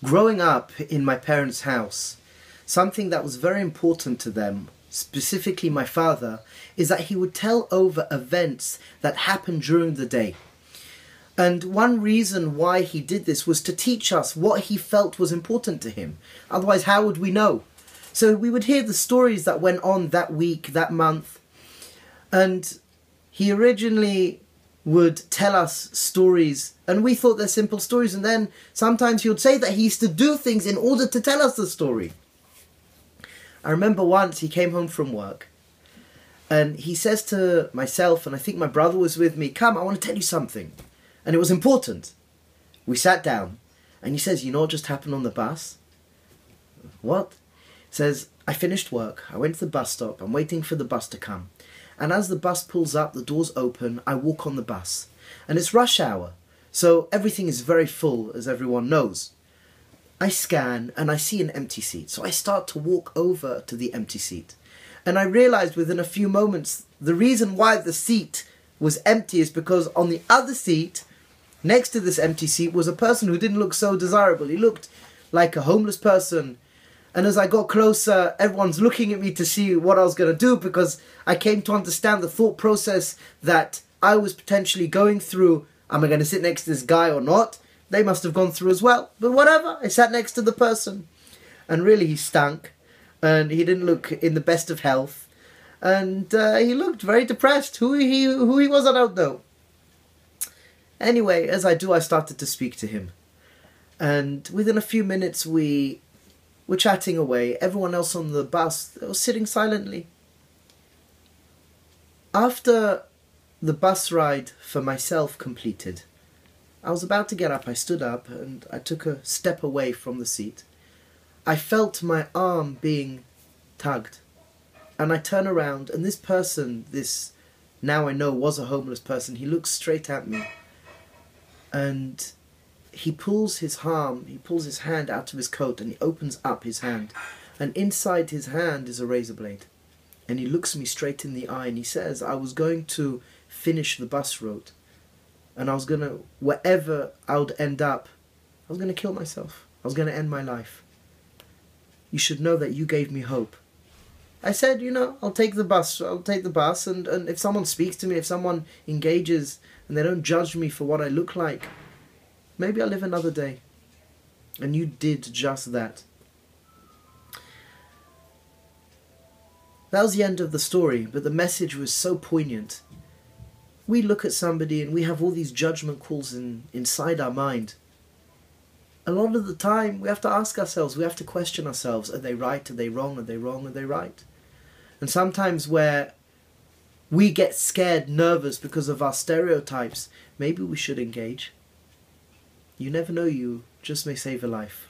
Growing up in my parents' house, something that was very important to them, specifically my father, is that he would tell over events that happened during the day. And one reason why he did this was to teach us what he felt was important to him. Otherwise, how would we know? So we would hear the stories that went on that week, that month. And he originally would tell us stories, and we thought they're simple stories, and then sometimes he would say that he used to do things in order to tell us the story. I remember once he came home from work, and he says to myself, and I think my brother was with me, "Come, I want to tell you something." And it was important. We sat down, and he says, "You know what just happened on the bus?" "What?" He says, "I finished work, I went to the bus stop, I'm waiting for the bus to come. And as the bus pulls up, the doors open, I walk on the bus. And it's rush hour, so everything is very full, as everyone knows. I scan, and I see an empty seat, so I start to walk over to the empty seat. And I realized within a few moments, the reason why the seat was empty is because on the other seat, next to this empty seat, was a person who didn't look so desirable. He looked like a homeless person. And as I got closer, everyone's looking at me to see what I was going to do, because I came to understand the thought process that I was potentially going through. Am I going to sit next to this guy or not? They must have gone through as well. But whatever, I sat next to the person. And really he stunk. And he didn't look in the best of health. And he looked very depressed. Who he was, I don't know. Anyway, as I do, I started to speak to him. And within a few minutes, we're chatting away. Everyone else on the bus was sitting silently. After the bus ride for myself completed, I was about to get up. I stood up and I took a step away from the seat. I felt my arm being tugged. And I turn around, and this person, this now I know was a homeless person, he looks straight at me. And he pulls his hand out of his coat, and he opens up his hand. And inside his hand is a razor blade. And he looks me straight in the eye, and he says, "I was going to finish the bus route. And I was going to, wherever I would end up, I was going to kill myself. I was going to end my life. You should know that you gave me hope." I said, I'll take the bus. And if someone speaks to me, if someone engages, and they don't judge me for what I look like, maybe I'll live another day. And you did just that. That was the end of the story, but the message was so poignant. We look at somebody and we have all these judgment calls inside our mind. A lot of the time we have to ask ourselves, we have to question ourselves, are they right, are they wrong, are they wrong, are they right? And sometimes where we get scared, nervous because of our stereotypes, maybe we should engage. You never know, you just may save a life.